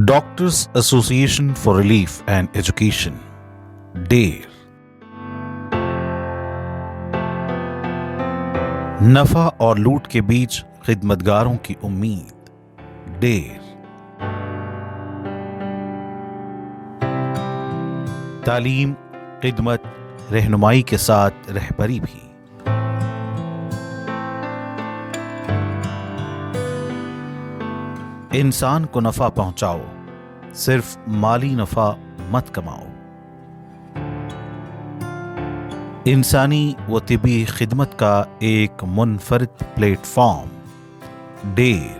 Doctors Association for Relief and Education, DARE. नफा और लूट के बीच खिदमतगारों की उम्मीद, DARE. तालीम, खिदमत, रहनुमाई के साथ रहबरी भी. इंसान को नफा पहुंचाओ, सिर्फ माली नफा मत कमाओ. इंसानी व तिब्बी खिदमत का एक मुनफरिद platform, DARE.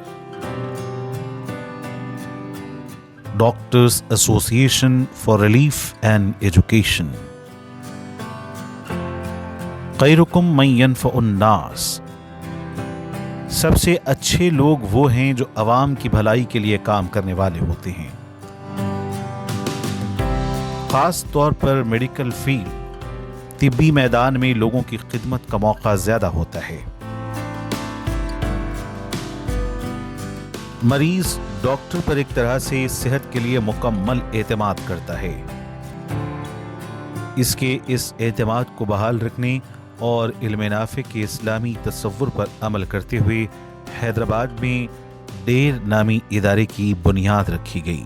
Doctors association for relief and education. खैरुकुम मन यनफ़उन नास. सबसे अच्छे लोग वो हैं जो अवाम की भलाई के लिए काम करने वाले होते हैं. खास तौर पर मेडिकल फील्ड, तिब्बी मैदान में लोगों की खिदमत का मौका ज्यादा होता है. मरीज डॉक्टर पर एक तरह से सेहत के लिए मुकम्मल एतमाद करता है. इसके इस एतमाद को बहाल रखने और इल्म नाफे के इस्लामी तसव्वुर पर अमल करते हुए हैदराबाद में DARE नामी इदारे की बुनियाद रखी गई.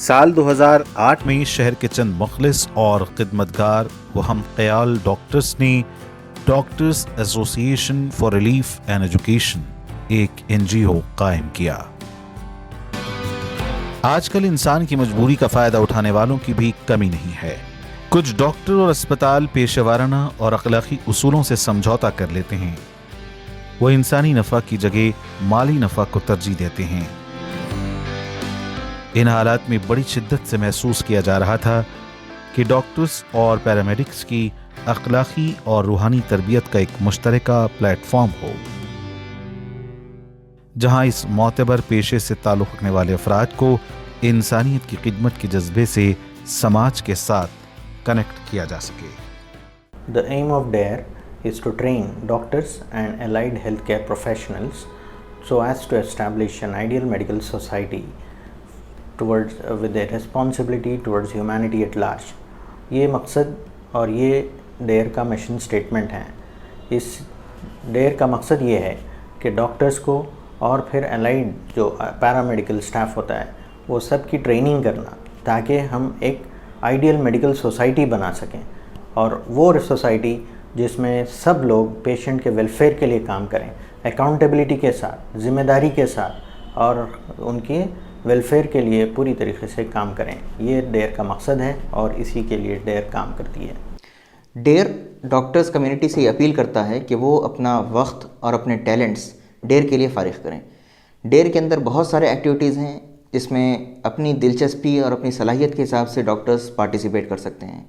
साल 2008 में शहर के चंद मुखलिस और खिदमतगार व हम ख्याल डॉक्टर्स ने doctors association for relief and education, एक NGO कायम किया. आजकल इंसान की मजबूरी का फायदा उठाने वालों की भी कमी नहीं है. कुछ डॉक्टर और अस्पताल पेशेवाराना और अखलाकी उसूलों से समझौता कर लेते हैं. वो इंसानी नफा की जगह माली नफा को तरजीह देते हैं. इन हालात में बड़ी शिद्दत से महसूस किया जा रहा था कि डॉक्टर्स और पैरामेडिक्स की अखलाकी और रूहानी तरबियत का एक मुश्तरका प्लेटफॉर्म हो, जहां इस मोतबर पेशे से ताल्लुक़ रखने वाले अफराद को इंसानियत की खिदमत के जज्बे से समाज के साथ कनेक्ट किया जा सके. The aim of DARE is to train doctors and allied healthcare professionals so as to establish an ideal medical society towards with a responsibility towards humanity at large. ये मकसद और ये DARE का मिशन स्टेटमेंट है. इस DARE का मकसद ये है कि डॉक्टर्स को और फिर अलाइड जो पैरामेडिकल स्टाफ होता है वो सब की ट्रेनिंग करना, ताकि हम एक आइडियल मेडिकल सोसाइटी बना सकें, और वो सोसाइटी जिसमें सब लोग पेशेंट के वेलफेयर के लिए काम करें, अकाउंटेबिलिटी के साथ, ज़िम्मेदारी के साथ, और उनके वेलफेयर के लिए पूरी तरीके से काम करें. ये DARE का मकसद है और इसी के लिए DARE काम करती है. DARE डॉक्टर्स कम्युनिटी से अपील करता है कि वो अपना वक्त और अपने टैलेंट्स DARE के लिए फ़ारिग करें. DARE के अंदर बहुत सारे एक्टिविटीज़ हैं जिसमें अपनी दिलचस्पी और अपनी सलाहियत के हिसाब से डॉक्टर्स पार्टिसिपेट कर सकते हैं.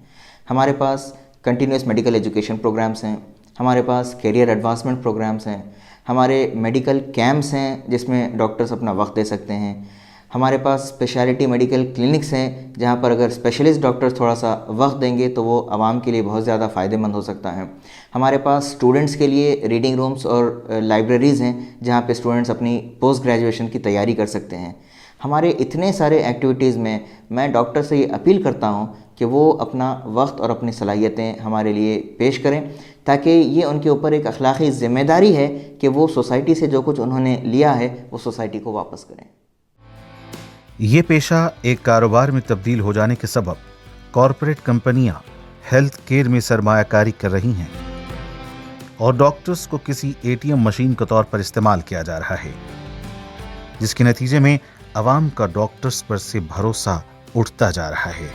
हमारे पास कंटिन्यूस मेडिकल एजुकेशन प्रोग्राम्स हैं, हमारे पास कैरियर एडवांसमेंट प्रोग्राम्स हैं, हमारे मेडिकल कैंप्स हैं जिसमें डॉक्टर्स अपना वक्त दे सकते हैं, हमारे पास स्पेशलिटी मेडिकल क्लिनिक्स हैं जहां पर अगर स्पेशलिस्ट डॉक्टर्स थोड़ा सा वक्त देंगे तो वो आवाम के लिए बहुत ज़्यादा फ़ायदेमंद हो सकता है. हमारे पास स्टूडेंट्स के लिए रीडिंग रूम्स और लाइब्रेरीज़ हैं जहां पे स्टूडेंट्स अपनी पोस्ट ग्रेजुएशन की तैयारी कर सकते हैं. हमारे इतने सारे एक्टिविटीज़ में मैं डॉक्टर से ये अपील करता हूँ कि वो अपना वक्त और अपनी सलाहियतें हमारे लिए पेश करें, ताकि ये उनके ऊपर एक अखलाकी ज़िम्मेदारी है कि वो सोसाइटी से जो कुछ उन्होंने लिया है वो सोसाइटी को वापस करें. ये पेशा एक कारोबार में तब्दील हो जाने के सबब कॉरपोरेट कंपनियां हेल्थ केयर में सरमायाकारी कर रही हैं और डॉक्टर्स को किसी ATM मशीन के तौर पर इस्तेमाल किया जा रहा है, जिसके नतीजे में अवाम का डॉक्टर्स पर से भरोसा उठता जा रहा है.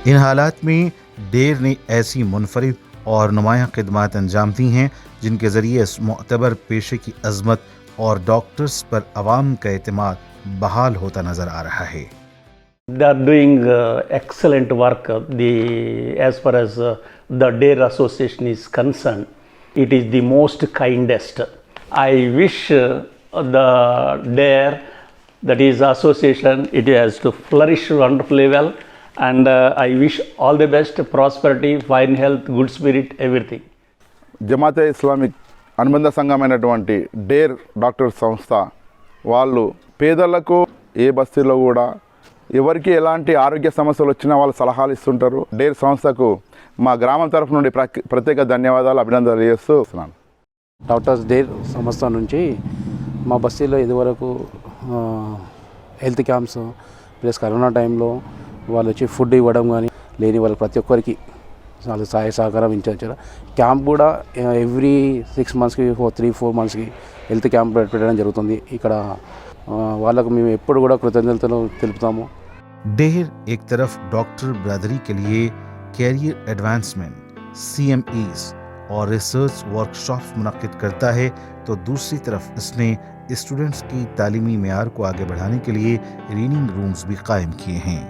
इन हालात में DARE ने ऐसी मुनफरिद और नुमायां खिदमात अंजाम दी हैं जिनके ज़रिए इस मोतबर पेशे की अजमत और डॉक्टर्स पर अवाम का एतमाद बहाल होता नज़र आ रहा है. They are doing excellent work. As far as the DARE association is concerned, it is the most kindest. I wish the DARE, that is association, it has to flourish wonderfully well, and I wish all the best, prosperity, fine health, good spirit, everything. Jamaate Islamic అనుబంధ సంఘమైనటువంటి DARE doctor సంస్థ వాళ్ళు పేదలకు ఏ బస్తీలో కూడా ఎవరికి ఎలాంటి ఆరోగ్య సమస్యలు వచ్చినా వాళ్ళు సలహాలు ఇస్తుంటారు. డేర్ సంస్థకు మా గ్రామం తరఫు నుండి ప్రత్యేక ధన్యవాదాలు, అభినందనలు చేస్తున్నాను. డాక్టర్స్ డేర్ సంస్థ నుంచి మా బస్తీలో ఇదివరకు హెల్త్ క్యాంప్స్ ప్లస్ కరోనా టైంలో వాళ్ళు వచ్చి ఫుడ్ ఇవ్వడం కానీ లేని వాళ్ళు ప్రతి ఒక్కరికి వాళ్ళు సహాయ సహకారం ఇచ్చారు. క్యాంప్ కూడా ఎవ్రీ 6 monthsకి 3-4 monthsకి హెల్త్ క్యాంప్ పెట్టడం జరుగుతుంది. ఇక్కడ వాళ్ళకు మేము ఎప్పుడు కూడా కృతజ్ఞతలు తెలుపుతాము. डेर एक तरफ डॉक्टर बिरादरी के लिए कैरियर एडवांसमेंट, CMEs और रिसर्च वर्कशॉप्स मुनक्किद करता है, तो दूसरी तरफ इसने स्टूडेंट्स की तालीमी मेयार को आगे बढ़ाने के लिए रीडिंग रूम्स भी कायम किए हैं.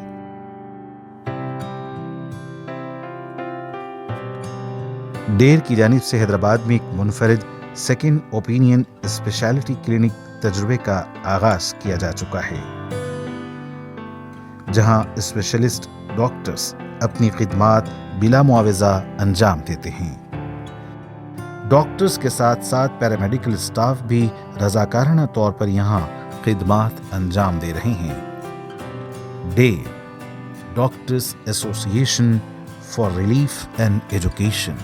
डेर की जानिब से हैदराबाद में एक मुनफरिद सेकेंड ओपिनियन स्पेशलिटी क्लिनिक तजुर्बे का आगाज किया जा चुका है, जहां स्पेशलिस्ट डॉक्टर्स अपनी खिदमात बिला मुआवजा अंजाम देते हैं. डॉक्टर्स के साथ साथ पैरामेडिकल स्टाफ भी रजाकाराना तौर पर यहाँ खिदमात अंजाम दे रहे हैं. Der doctors association for relief and education.